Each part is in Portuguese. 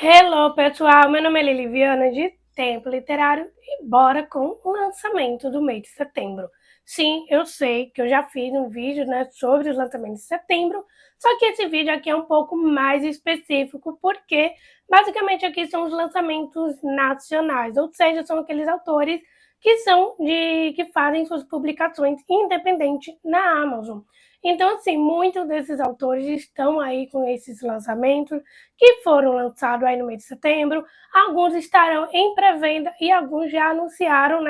Hello, pessoal! Meu nome é Liliviana de Tempo Literário e bora com o lançamento do mês de setembro. Sim, eu sei que eu já fiz um vídeo, sobre os lançamentos de setembro, só que esse vídeo aqui é um pouco mais específico porque basicamente aqui são os lançamentos nacionais, ou seja, são aqueles autores que fazem suas publicações independentes na Amazon. Então, assim, muitos desses autores estão aí com esses lançamentos que foram lançados aí no mês de setembro. Alguns estarão em pré-venda e alguns já anunciaram,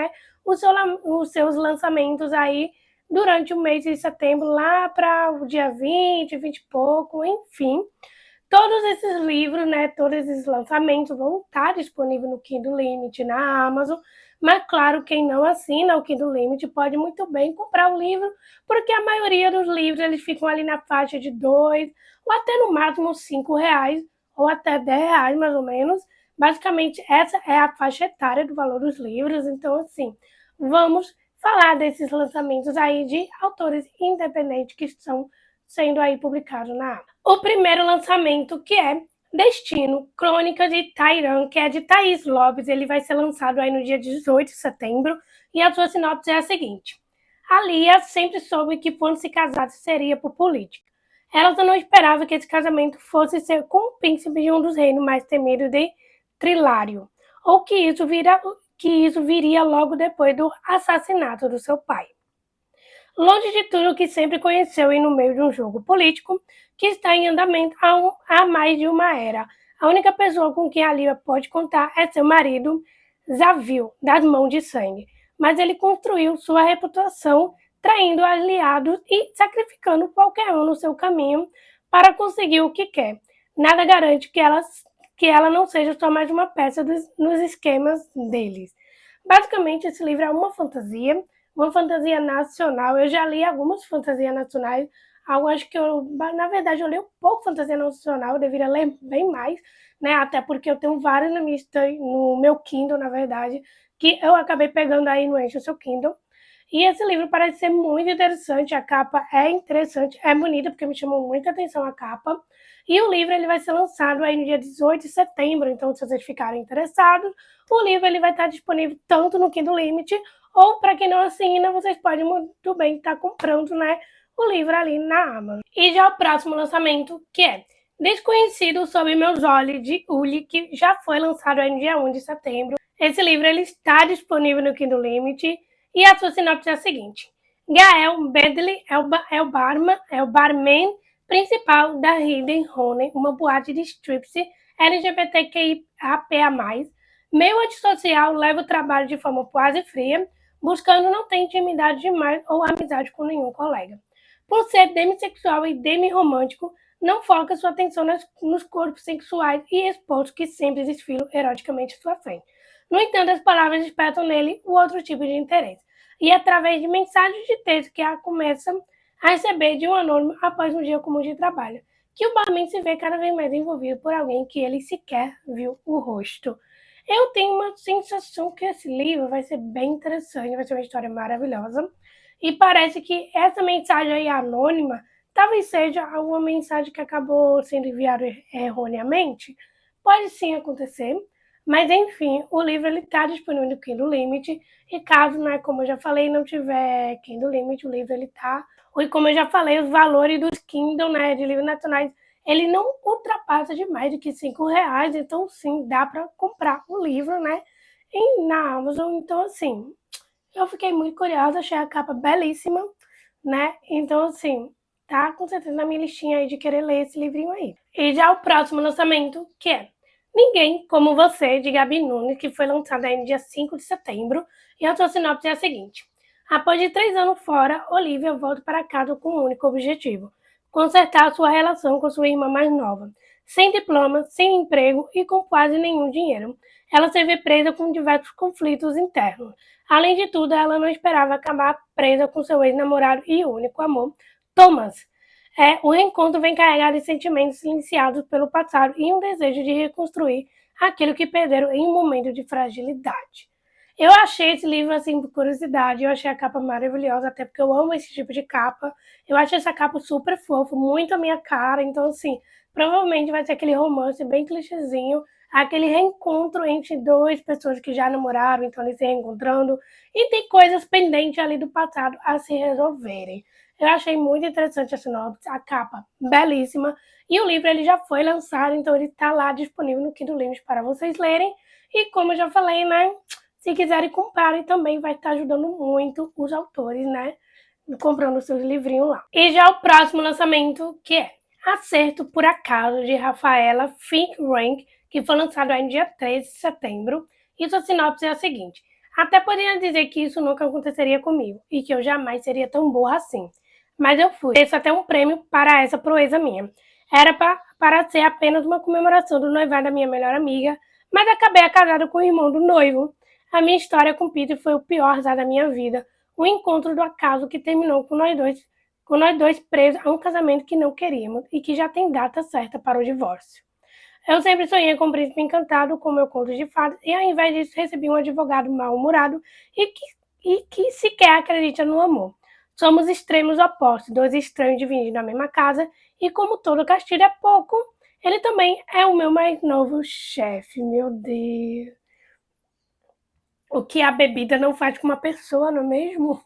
os seus lançamentos aí durante o mês de setembro, lá para o dia 20, 20 e pouco, enfim. Todos esses livros, todos esses lançamentos vão estar disponíveis no Kindle Limit, na Amazon, mas claro, quem não assina o Kindle Limit pode muito bem comprar o livro, porque a maioria dos livros eles ficam ali na faixa de 2 ou até no máximo 5 reais, ou até 10 reais mais ou menos. Basicamente, essa é a faixa etária do valor dos livros, então assim, vamos falar desses lançamentos aí de autores independentes que estão sendo aí publicados na Amazon. O primeiro lançamento, que é Destino, Crônica de Tairan, que é de Thaís Lopes, ele vai ser lançado aí no dia 18 de setembro, e a sua sinopse é a seguinte: a Lia sempre soube que quando se casasse seria por política. Ela só não esperava que esse casamento fosse ser com o príncipe de um dos reinos mais temidos de Trilário, ou que isso viria logo depois do assassinato do seu pai. Longe de tudo que sempre conheceu e no meio de um jogo político que está em andamento há mais de uma era. A única pessoa com quem a Lívia pode contar é seu marido, Zavil, das mãos de sangue. Mas ele construiu sua reputação traindo aliados e sacrificando qualquer um no seu caminho para conseguir o que quer. Nada garante que ela não seja só mais uma peça nos esquemas deles. Basicamente, esse livro é uma fantasia nacional. Eu já li algumas fantasias nacionais, algo acho que na verdade, eu li um pouco fantasia nacional, eu deveria ler bem mais, até porque eu tenho várias no meu Kindle, na verdade, que eu acabei pegando aí no Enche o Seu Kindle. E esse livro parece ser muito interessante, a capa é interessante, é bonita, porque me chamou muita atenção a capa. E o livro ele vai ser lançado aí no dia 18 de setembro, então se vocês ficarem interessados, o livro ele vai estar disponível tanto no Kindle Limit, ou para quem não assina, vocês podem muito bem estar comprando, o livro ali na Amazon. E já o próximo lançamento, que é Desconhecido Sob Meus Olhos, de Uli, que já foi lançado aí no dia 1 de setembro. Esse livro ele está disponível no Kindle Limit, e a sua sinopse é a seguinte: Gael Bedley é o barman principal da Hidden Honey, uma boate de striptease LGBTQIAPA+. Meio antissocial, leva o trabalho de forma quase fria, buscando não ter intimidade demais ou amizade com nenhum colega. Por ser demissexual e demirromântico, não foca sua atenção nos corpos sexuais e expostos que sempre desfilam eroticamente à sua frente. No entanto, as palavras despertam nele o outro tipo de interesse, e através de mensagens de texto que ela começa a receber de um anônimo após um dia comum de trabalho, que o barman se vê cada vez mais envolvido por alguém que ele sequer viu o rosto. Eu tenho uma sensação que esse livro vai ser bem interessante, vai ser uma história maravilhosa, e parece que essa mensagem aí anônima talvez seja alguma mensagem que acabou sendo enviada erroneamente. Pode sim acontecer, mas enfim, o livro está disponível no Kindle Limit, e caso, como eu já falei, não tiver Kindle Limit, o livro ele está. E como eu já falei, os valores dos Kindle, de livros nacionais, ele não ultrapassa de mais do que 5 reais, então sim, dá para comprar o livro, na Amazon. Então, assim, eu fiquei muito curiosa, achei a capa belíssima, Então, assim, tá com certeza na minha listinha aí de querer ler esse livrinho aí. E já o próximo lançamento, que é Ninguém Como Você, de Gabi Nunes, que foi lançado aí no dia 5 de setembro, e a sua sinopse é a seguinte: após de 3 anos fora, Olivia volta para casa com um único objetivo: consertar sua relação com sua irmã mais nova. Sem diploma, sem emprego e com quase nenhum dinheiro, ela se vê presa com diversos conflitos internos. Além de tudo, ela não esperava acabar presa com seu ex-namorado e único amor, Thomas. O reencontro vem carregado de sentimentos silenciados pelo passado e um desejo de reconstruir aquilo que perderam em um momento de fragilidade. Eu achei esse livro, assim, por curiosidade, eu achei a capa maravilhosa, até porque eu amo esse tipo de capa. Eu acho essa capa super fofa, muito a minha cara, então, assim, provavelmente vai ser aquele romance bem clichêzinho, aquele reencontro entre duas pessoas que já namoraram, então eles se reencontrando, e tem coisas pendentes ali do passado a se resolverem. Eu achei muito interessante a sinopse, a capa belíssima, e o livro ele já foi lançado, então ele está lá disponível no Kindle Limit para vocês lerem, e como eu já falei, né, se quiserem comprarem também vai estar ajudando muito os autores, né, comprando seus livrinhos lá. E já o próximo lançamento, que é Acerto por Acaso, de Rafaela Finkrank, que foi lançado aí no dia 13 de setembro. E sua sinopse é a seguinte: até poderia dizer que isso nunca aconteceria comigo e que eu jamais seria tão burra assim. Mas eu fui. Mereço até um prêmio para essa proeza minha. Era para ser apenas uma comemoração do noivado da minha melhor amiga, mas acabei casada com o irmão do noivo. A minha história com Peter foi o pior azar da minha vida. O encontro do acaso que terminou com nós dois presos a um casamento que não queríamos e que já tem data certa para o divórcio. Eu sempre sonhei com um príncipe encantado, com meu conto de fadas, e ao invés disso recebi um advogado mal-humorado e que sequer acredita no amor. Somos extremos opostos, dois estranhos dividindo a mesma casa, e como todo castigo é pouco, ele também é o meu mais novo chefe, meu Deus. O que a bebida não faz com uma pessoa, não é mesmo?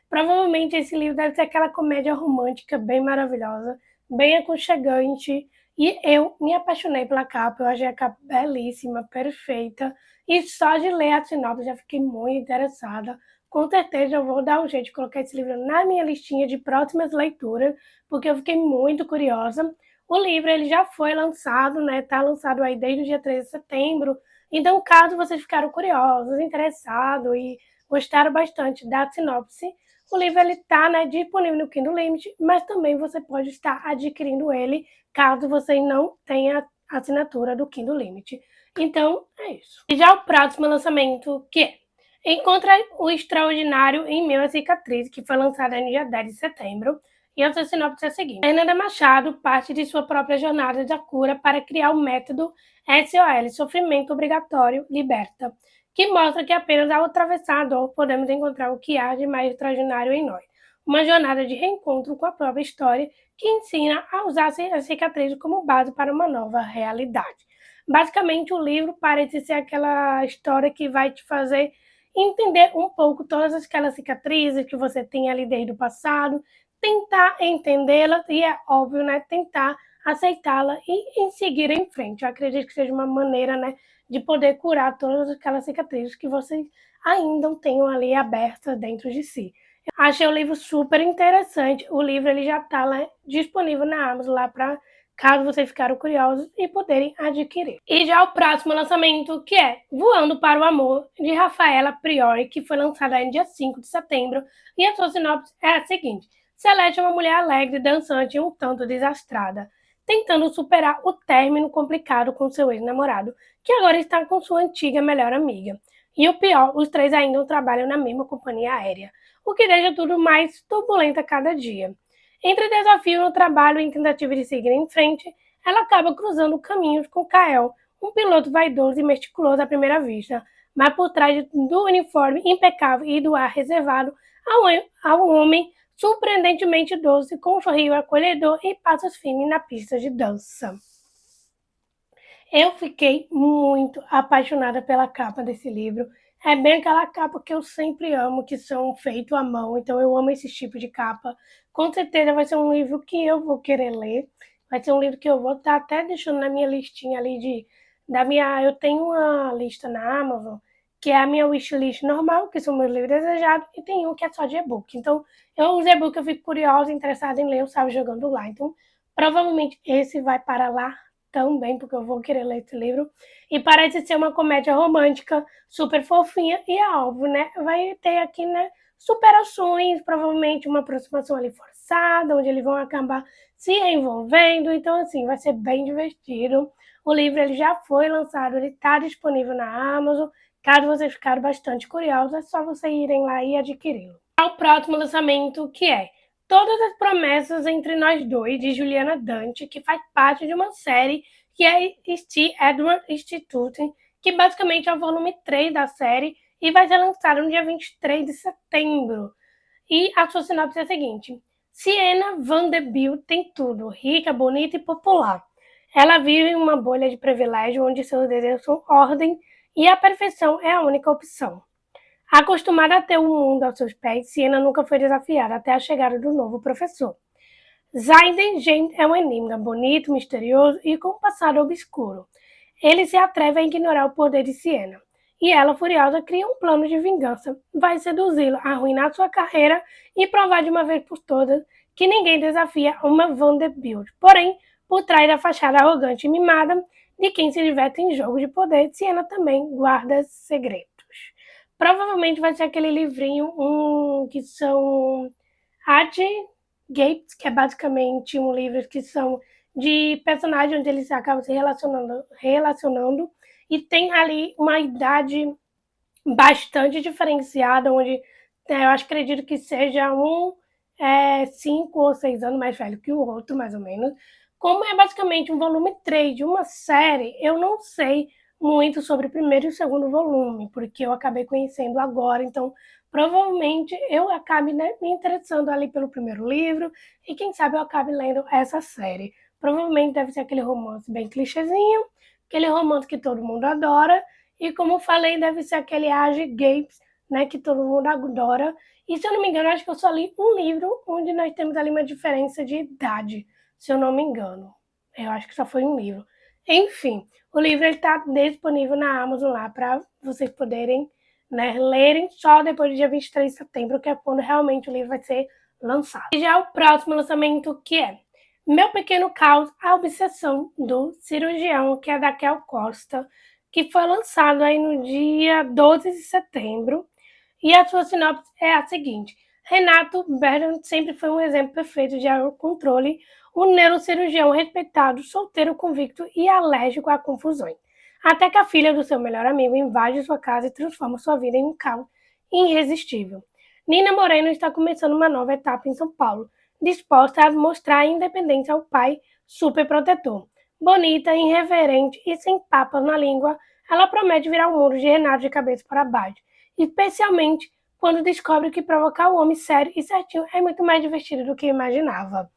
Provavelmente esse livro deve ser aquela comédia romântica bem maravilhosa, bem aconchegante. E eu me apaixonei pela capa, eu achei a capa belíssima, perfeita. E só de ler a sinopse já fiquei muito interessada. Com certeza eu vou dar um jeito de colocar esse livro na minha listinha de próximas leituras, porque eu fiquei muito curiosa. O livro ele já foi lançado, né? Tá lançado aí desde o dia 13 de setembro. Então, caso vocês ficaram curiosos, interessados e gostaram bastante da sinopse, o livro está, né, disponível no Kindle Limit, mas também você pode estar adquirindo ele caso você não tenha assinatura do Kindle Limit. Então, é isso. E já o próximo lançamento, que é Encontra o Extraordinário em Meio Cicatriz, que foi lançado no dia 10 de setembro. E a sua sinopse é a seguinte: Fernanda Machado parte de sua própria jornada da cura para criar o método SOL, Sofrimento Obrigatório Liberta, que mostra que apenas ao atravessar a dor podemos encontrar o que há de mais extraordinário em nós. Uma jornada de reencontro com a própria história que ensina a usar a cicatriz como base para uma nova realidade. Basicamente, o livro parece ser aquela história que vai te fazer entender um pouco todas aquelas cicatrizes que você tem ali desde o passado, tentar entendê-la e, é óbvio, né, tentar aceitá-la e seguir em frente. Eu acredito que seja uma maneira, né, de poder curar todas aquelas cicatrizes que vocês ainda tenham ali abertas dentro de si. Achei o livro super interessante. O livro ele já está lá disponível na Amazon lá para caso vocês ficaram curiosos e poderem adquirir. E já o próximo lançamento, que é Voando para o Amor, de Rafaela Priori, que foi lançada no dia 5 de setembro, e a sua sinopse é a seguinte: Celeste é uma mulher alegre, dançante e um tanto desastrada, tentando superar o término complicado com seu ex-namorado, que agora está com sua antiga melhor amiga. E o pior, os três ainda trabalham na mesma companhia aérea, o que deixa tudo mais turbulento a cada dia. Entre desafio no trabalho e tentativa de seguir em frente, ela acaba cruzando caminhos com Kael, um piloto vaidoso e meticuloso à primeira vista, mas por trás do uniforme impecável e do ar reservado, há um homem surpreendentemente doce, com um sorriso acolhedor e passos firmes na pista de dança. Eu fiquei muito apaixonada pela capa desse livro. É bem aquela capa que eu sempre amo, que são feitos à mão, então eu amo esse tipo de capa. Com certeza vai ser um livro que eu vou querer ler. Vai ser um livro que eu vou estar até deixando na minha listinha ali eu tenho uma lista na Amazon, que é a minha wishlist normal, que são meus livros desejados, e tem um que é só de e-book. Então, os e-book eu fico curiosa, interessada em ler, eu saio jogando lá. Então, provavelmente esse vai para lá também, porque eu vou querer ler esse livro. E parece ser uma comédia romântica, super fofinha, e é óbvio, né? Vai ter aqui, né, superações, provavelmente uma aproximação ali forçada, onde eles vão acabar se envolvendo. Então, assim, vai ser bem divertido. O livro ele já foi lançado, ele está disponível na Amazon. Caso vocês ficarem bastante curiosos, é só vocês irem lá e adquiri-lo. O próximo lançamento, que é Todas as Promessas Entre Nós Dois, de Juliana Dante, que faz parte de uma série que é T. Edward Institute, que basicamente é o volume 3 da série e vai ser lançado no dia 23 de setembro. E a sua sinopse é a seguinte: Sienna Vanderbilt tem tudo, rica, bonita e popular. Ela vive em uma bolha de privilégio onde seus desejos são ordem e a perfeição é a única opção. Acostumada a ter o mundo aos seus pés, Siena nunca foi desafiada até a chegada do novo professor. Zaiden James é um enigma bonito, misterioso e com um passado obscuro. Ele se atreve a ignorar o poder de Siena. E ela, furiosa, cria um plano de vingança. Vai seduzi-lo, arruinar sua carreira e provar de uma vez por todas que ninguém desafia uma Vanderbilt. Porém, por trás da fachada arrogante e mimada de quem se diverte em jogo de poder, Siena também guarda segredos. Provavelmente vai ser aquele livrinho que são Arte Gates, que é basicamente um livro que são de personagens onde eles acabam se relacionando e tem ali uma idade bastante diferenciada, onde eu acredito que seja 5 ou 6 anos mais velho que o outro, mais ou menos. Como é basicamente um volume 3 de uma série, eu não sei muito sobre o primeiro e o segundo volume, porque eu acabei conhecendo agora, então provavelmente eu acabe, né, me interessando ali pelo primeiro livro e quem sabe eu acabe lendo essa série. Provavelmente deve ser aquele romance bem clichêzinho, aquele romance que todo mundo adora, e como falei, deve ser aquele Age Games, né, que todo mundo adora. E se eu não me engano, acho que eu só li um livro onde nós temos ali uma diferença de idade, se eu não me engano. Eu acho que só foi um livro. Enfim, o livro está disponível na Amazon lá para vocês poderem, né, lerem só depois do dia 23 de setembro, que é quando realmente o livro vai ser lançado. E já o próximo lançamento, que é Meu Pequeno Caos, a Obsessão do Cirurgião, que é da Kel Costa, que foi lançado aí no dia 12 de setembro. E a sua sinopse é a seguinte: Renato Bertrand sempre foi um exemplo perfeito de autocontrole, um neurocirurgião respeitado, solteiro convicto e alérgico a confusões. Até que a filha do seu melhor amigo invade sua casa e transforma sua vida em um caos irresistível. Nina Moreno está começando uma nova etapa em São Paulo, disposta a mostrar a independência ao pai superprotetor. Bonita, irreverente e sem papas na língua, ela promete virar o mundo de Renato de cabeça para baixo, especialmente quando descobre que provocar o homem sério e certinho é muito mais divertido do que imaginava.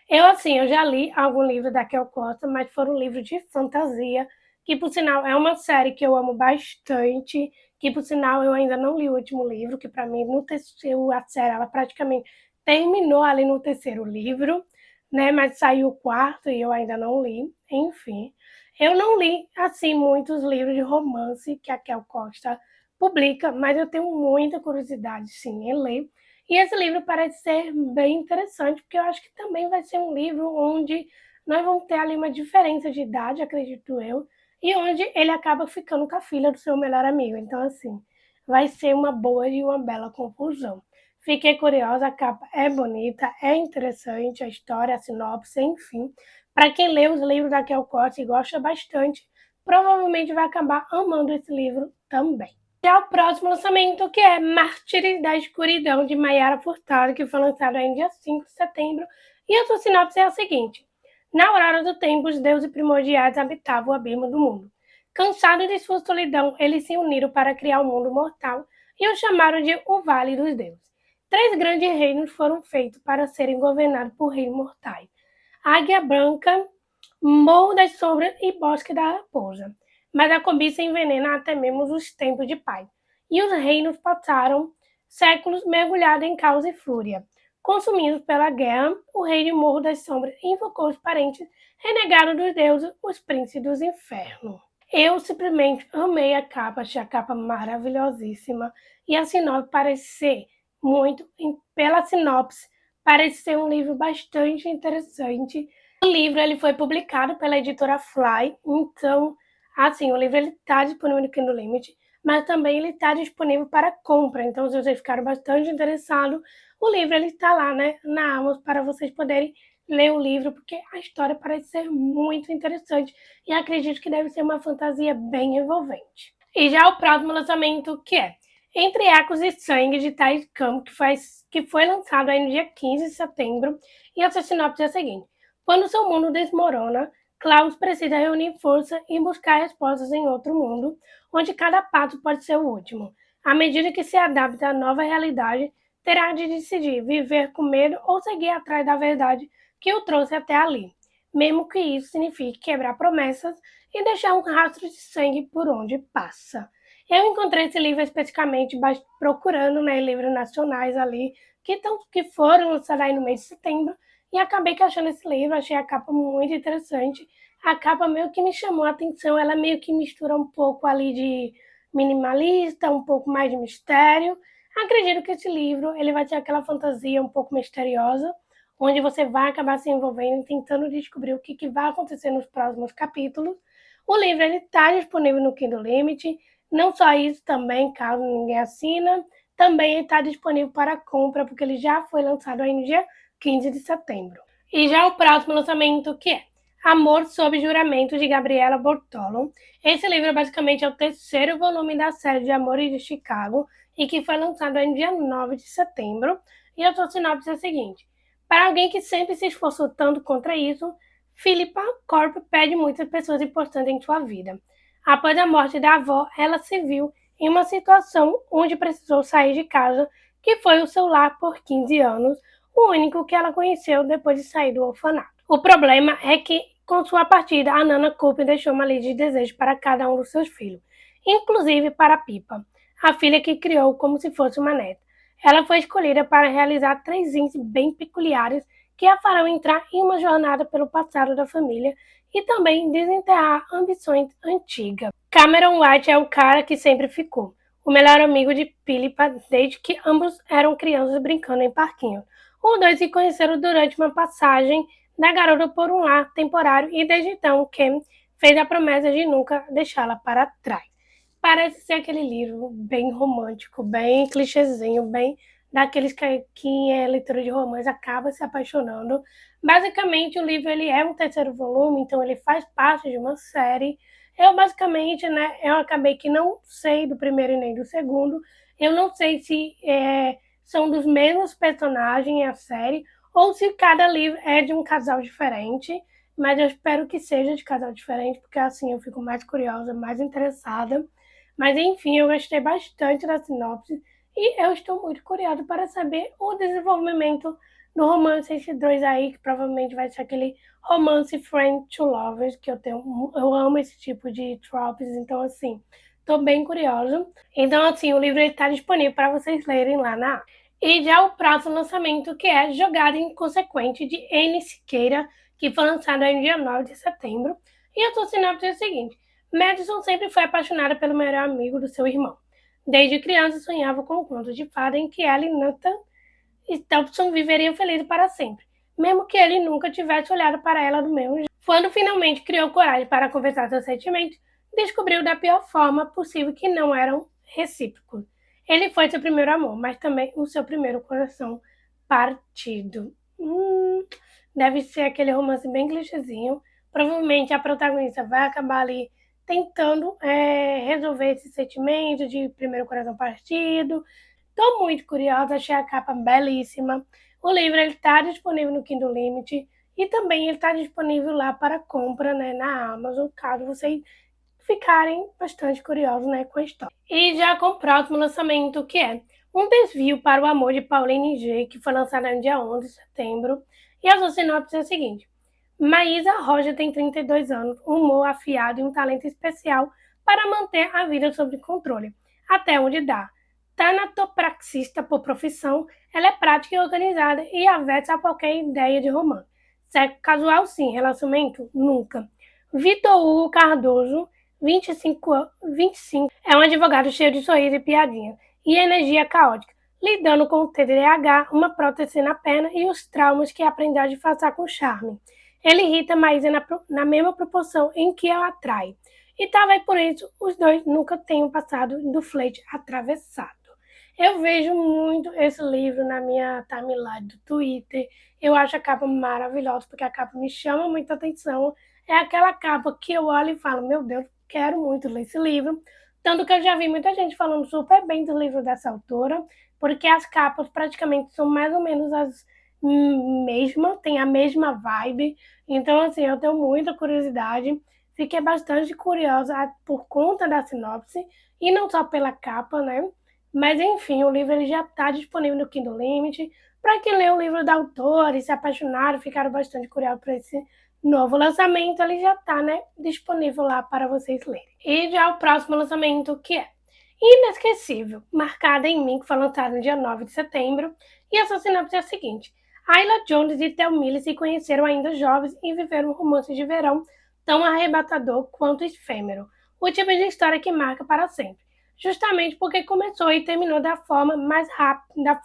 Eu já li algum livro da Kel Costa, mas foram livros de fantasia, que por sinal é uma série que eu amo bastante, que por sinal eu ainda não li o último livro, que para mim no terceiro, a série ela praticamente terminou ali no terceiro livro, né? Mas saiu o quarto e eu ainda não li, enfim. Eu não li, assim, muitos livros de romance que a Kel Costa publica, mas eu tenho muita curiosidade, sim, em ler. E esse livro parece ser bem interessante, porque eu acho que também vai ser um livro onde nós vamos ter ali uma diferença de idade, acredito eu, e onde ele acaba ficando com a filha do seu melhor amigo. Então, assim, vai ser uma boa e uma bela confusão. Fiquei curiosa, a capa é bonita, é interessante, a história, a sinopse, enfim. Para quem lê os livros da Kel Costa e gosta bastante, provavelmente vai acabar amando esse livro também. Já o próximo lançamento, que é Mártires da Escuridão, de Maiara Furtado, que foi lançado em dia 5 de setembro, e a sua sinopse é a seguinte: Na aurora do tempo, os deuses primordiais habitavam o abismo do mundo. Cansados de sua solidão, eles se uniram para criar o mundo mortal e o chamaram de o Vale dos Deuses. 3 grandes reinos foram feitos para serem governados por reis mortais: Águia Branca, Morro das Sombras e Bosque da Raposa. Mas a cobiça envenena até mesmo os tempos de paz, e os reinos passaram séculos mergulhados em caos e fúria. Consumidos pela guerra, o rei de Morro das Sombras invocou os parentes renegados dos deuses, os príncipes dos infernos. Eu simplesmente amei a capa, achei a capa maravilhosíssima, e a sinopse parece ser pela sinopse, parece ser um livro bastante interessante. O livro ele foi publicado pela editora Fly, então, assim, o livro está disponível no Kindle Limit, mas também ele está disponível para compra. Então, se vocês ficaram bastante interessados, o livro ele está lá, né, na Amazon para vocês poderem ler o livro, porque a história parece ser muito interessante e acredito que deve ser uma fantasia bem envolvente. E já o próximo lançamento, que é Entre Ecos e Sangue, de Thais Campo, que foi lançado aí no dia 15 de setembro, e a sua sinopse é a seguinte: quando seu mundo desmorona, Klaus precisa reunir força e buscar respostas em outro mundo, onde cada passo pode ser o último. À medida que se adapta à nova realidade, terá de decidir viver com medo ou seguir atrás da verdade que o trouxe até ali. mesmo que isso signifique quebrar promessas e deixar um rastro de sangue por onde passa. Eu encontrei esse livro especificamente procurando, né, livros nacionais ali que foram lançados aí no mês de setembro e acabei que achando esse livro, achei a capa muito interessante. A capa meio que me chamou a atenção, ela meio que mistura um pouco ali de minimalista, um pouco mais de mistério. Acredito que esse livro ele vai ter aquela fantasia um pouco misteriosa, onde você vai acabar se envolvendo e tentando descobrir o que vai acontecer nos próximos capítulos. O livro está disponível no Kindle Limit, não só isso também, caso ninguém assina, também está disponível para compra, porque ele já foi lançado aí no dia 15 de setembro. E já o próximo lançamento, que é Amor sob Juramento, de Gabriela Bortolo. Esse livro basicamente é o terceiro volume da série de Amores de Chicago e que foi lançado aí no dia 9 de setembro. E a sua sinopse é a seguinte: para alguém que sempre se esforçou tanto contra isso, Philippa Corp perde muitas pessoas importantes em sua vida. Após a morte da avó, ela se viu em uma situação onde precisou sair de casa, que foi o seu lar por 15 anos, o único que ela conheceu depois de sair do orfanato. O problema é que, com sua partida, a Nana Cooper deixou uma lista de desejos para cada um dos seus filhos, inclusive para Pippa, a filha que criou como se fosse uma neta. Ela foi escolhida para realizar 3 índices bem peculiares que a farão entrar em uma jornada pelo passado da família e também desenterrar ambições antigas. Cameron White é o cara que sempre ficou, o melhor amigo de Philippa desde que ambos eram crianças brincando em parquinho. Os dois se conheceram durante uma passagem da garota por um lar temporário e desde então Ken fez a promessa de nunca deixá-la para trás. Parece ser aquele livro bem romântico, bem clichêzinho, bem daqueles que é leitura de romance acaba se apaixonando. Basicamente, o livro ele é um terceiro volume, então ele faz parte de uma série. Eu basicamente, né, eu acabei que não sei do primeiro e nem do segundo. Eu não sei se são dos mesmos personagens a série ou se cada livro é de um casal diferente. Mas eu espero que seja de casal diferente, porque assim eu fico mais curiosa, mais interessada. Mas enfim, eu gostei bastante da sinopse e eu estou muito curiosa para saber o desenvolvimento do romance entre dois aí, que provavelmente vai ser aquele romance friend to lovers, que eu amo esse tipo de tropes, então assim, estou bem curiosa. Então assim, o livro está disponível para vocês lerem lá na Amazon. E já o próximo lançamento, que é Jogada Inconsequente, de N. Siqueira, que foi lançado no dia 9 de setembro. E a sua sinopse é a seguinte: Madison sempre foi apaixonada pelo melhor amigo do seu irmão. Desde criança sonhava com um conto de fada em que ela e Nathan Thompson viveriam felizes para sempre, mesmo que ele nunca tivesse olhado para ela do mesmo jeito. Quando finalmente criou coragem para conversar seus sentimentos, descobriu da pior forma possível que não eram recíprocos. Ele foi seu primeiro amor, mas também o seu primeiro coração partido. Deve ser aquele romance bem clichêzinho. Provavelmente a protagonista vai acabar ali tentando resolver esse sentimento de primeiro coração partido. Estou muito curiosa, achei a capa belíssima. O livro está disponível no Kindle Limit e também ele está disponível lá para compra, né, na Amazon, caso vocês ficarem bastante curiosos, né, com a história. E já com o próximo lançamento, que é Um Desvio para o Amor, de Pauline G., que foi lançado no dia 11 de setembro. E a sua sinopse é a seguinte: Maísa Roja tem 32 anos, um humor afiado e um talento especial para manter a vida sob controle, até onde dá. Tanatopraxista por profissão, ela é prática e organizada e avessa a qualquer ideia de romance. Sexo casual, sim. Relacionamento, nunca. Vitor Hugo Cardoso, 25, é um advogado cheio de sorriso e piadinha, e energia caótica, lidando com o TDAH, uma prótese na perna e os traumas que aprendeu a disfarçar com charme. Ele irrita Maísa na mesma proporção em que ela atrai. E talvez por isso os dois nunca tenham passado do flerte atravessado. Eu vejo muito esse livro na minha timeline do Twitter. Eu acho a capa maravilhosa, porque a capa me chama muita atenção. É aquela capa que eu olho e falo, meu Deus, quero muito ler esse livro. Tanto que eu já vi muita gente falando super bem do livro dessa autora, porque as capas praticamente são mais ou menos as mesmas, tem a mesma vibe. Então, assim, eu tenho muita curiosidade. Fiquei bastante curiosa por conta da sinopse, e não só pela capa, né? Mas, enfim, o livro ele já está disponível no Kindle Limit. Para quem leu o livro da autora e se apaixonaram, ficaram bastante curiosos novo lançamento, ele já está, né, disponível lá para vocês lerem. E já o próximo lançamento, que é Inesquecível, Marcada em Mim, que foi lançado no dia 9 de setembro, e a sua sinopse é a seguinte: Ayla Jones e Theo Millie se conheceram ainda jovens e viveram um romance de verão tão arrebatador quanto efêmero, o tipo de história que marca para sempre, justamente porque começou e terminou da forma mais rápida,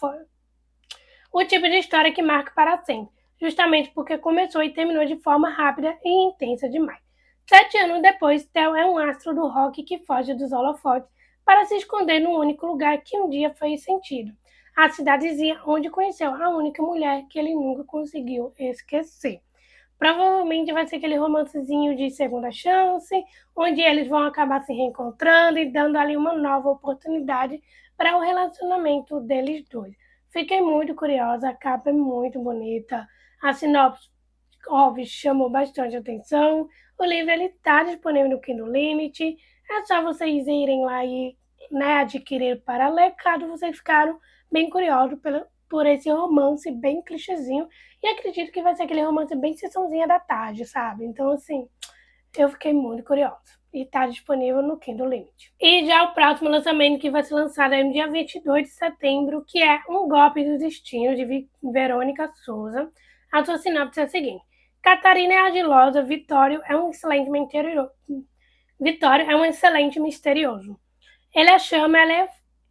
o tipo de história que marca para sempre, justamente porque começou e terminou de forma rápida e intensa demais. 7 anos depois, Theo é um astro do rock que foge dos holofotes para se esconder no único lugar que um dia fez sentido, a cidadezinha onde conheceu a única mulher que ele nunca conseguiu esquecer. Provavelmente vai ser aquele romancezinho de segunda chance, onde eles vão acabar se reencontrando e dando ali uma nova oportunidade para o relacionamento deles dois. Fiquei muito curiosa, a capa é muito bonita, a sinopse, óbvio, chamou bastante atenção. O livro está disponível no Kindle Limit, é só vocês irem lá e, né, adquirir para ler, caso vocês ficaram bem curiosos por esse romance bem clichêzinho. E acredito que vai ser aquele romance bem sessãozinha da tarde, sabe? Então, assim, eu fiquei muito curiosa. E está disponível no Kindle Limit. E já o próximo lançamento, que vai ser lançado aí no dia 22 de setembro, que é Um Golpe do Destino, de Verônica Souza. A sua sinopse é a seguinte: Catarina é ardilosa, Vitório é um excelente misterioso. Ele a chama,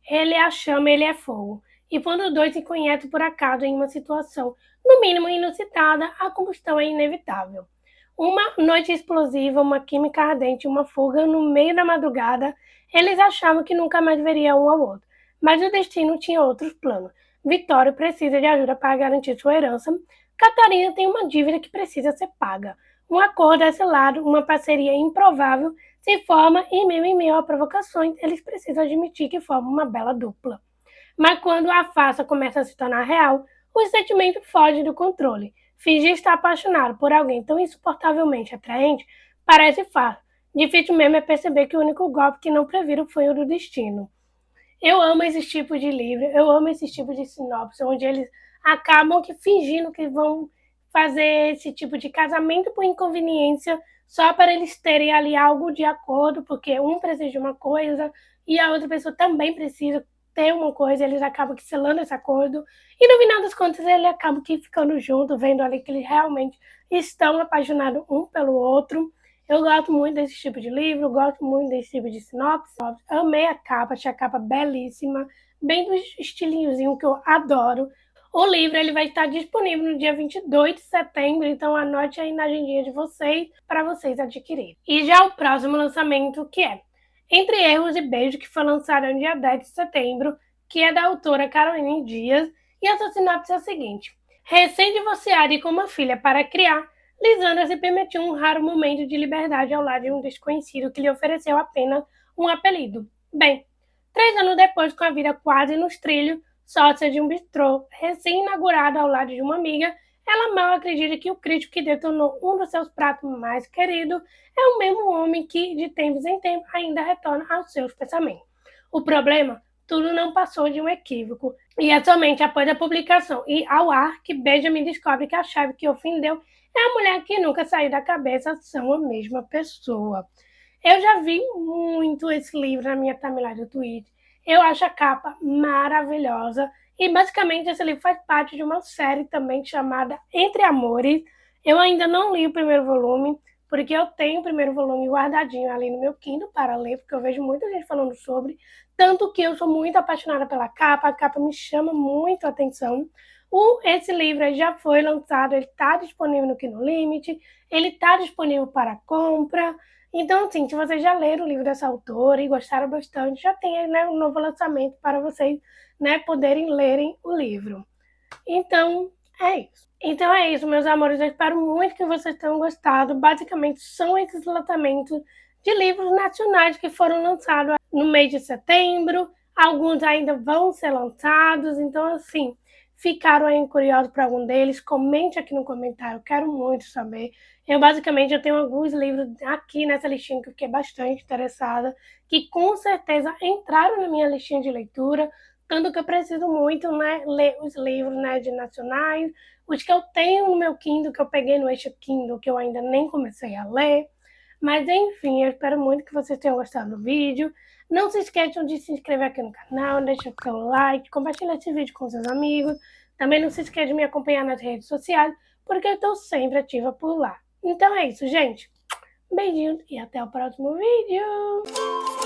ele a chama, ele é fogo. E quando os dois se conhecem por acaso em uma situação, no mínimo inusitada, a combustão é inevitável. Uma noite explosiva, uma química ardente, uma fuga no meio da madrugada, eles achavam que nunca mais veriam um ao outro. Mas o destino tinha outros planos. Vitório precisa de ajuda para garantir sua herança. Catarina tem uma dívida que precisa ser paga. Um acordo a esse lado, uma parceria improvável, se forma e mesmo em meio a provocações, eles precisam admitir que formam uma bela dupla. Mas quando a farsa começa a se tornar real, o sentimento foge do controle. Fingir estar apaixonado por alguém tão insuportavelmente atraente parece fácil. Difícil mesmo é perceber que o único golpe que não previram foi o do destino. Eu amo esse tipo de livro, eu amo esse tipo de sinopse, onde eles acabam que fingindo que vão fazer esse tipo de casamento por inconveniência, só para eles terem ali algo de acordo, porque um precisa de uma coisa e a outra pessoa também precisa ter uma coisa, eles acabam que selando esse acordo, e no final das contas eles acabam que ficando juntos, vendo ali que eles realmente estão apaixonados um pelo outro. Eu gosto muito desse tipo de livro, gosto muito desse tipo de sinopse. Amei a capa, achei a capa belíssima, bem do estilinhozinho que eu adoro. O livro ele vai estar disponível no dia 22 de setembro, então anote aí na agendinha de vocês para vocês adquirirem. E já o próximo lançamento, que é Entre Erros e Beijos, que foi lançado no dia 10 de setembro, que é da autora Caroline Dias, e a sua sinopse é a seguinte: recém-divorciada e com uma filha para criar, Lisandra se permitiu um raro momento de liberdade ao lado de um desconhecido que lhe ofereceu apenas um apelido. Bem, 3 anos depois, com a vida quase nos trilhos, sócia de um bistrô recém-inaugurado ao lado de uma amiga, ela mal acredita que o crítico que detonou um dos seus pratos mais queridos é o mesmo homem que, de tempos em tempos, ainda retorna aos seus pensamentos. O problema? Tudo não passou de um equívoco. E é somente após a publicação e ao ar que Benjamin descobre que a chave que ofendeu é a mulher que nunca saiu da cabeça, são a mesma pessoa. Eu já vi muito esse livro na minha timeline do Twitter. Eu acho a capa maravilhosa. E basicamente esse livro faz parte de uma série também chamada Entre Amores. Eu ainda não li o primeiro volume, porque eu tenho o primeiro volume guardadinho ali no meu Kindle para ler, porque eu vejo muita gente falando sobre. Tanto que eu sou muito apaixonada pela capa, a capa me chama muito a atenção. Esse livro já foi lançado, ele está disponível no Kindle Limit, ele está disponível para compra. Então, assim, se vocês já leram o livro dessa autora e gostaram bastante, já tem, né, um novo lançamento para vocês, né, poderem lerem o livro. Então, é isso, meus amores. Eu espero muito que vocês tenham gostado. Basicamente, são esses lançamentos de livros nacionais que foram lançados no mês de setembro. Alguns ainda vão ser lançados. Então, assim, ficaram aí curiosos para algum deles? Comente aqui no comentário. Eu quero muito saber. Eu tenho alguns livros aqui nessa listinha que eu fiquei bastante interessada, que com certeza entraram na minha listinha de leitura, tanto que eu preciso muito, né, ler os livros, né, de nacionais, os que eu tenho no meu Kindle, que eu peguei no eixo Kindle, que eu ainda nem comecei a ler. Mas enfim, eu espero muito que vocês tenham gostado do vídeo. Não se esqueçam de se inscrever aqui no canal, deixar seu like, compartilhar esse vídeo com seus amigos. Também não se esqueça de me acompanhar nas redes sociais, porque eu estou sempre ativa por lá. Então é isso, gente. Beijinhos e até o próximo vídeo!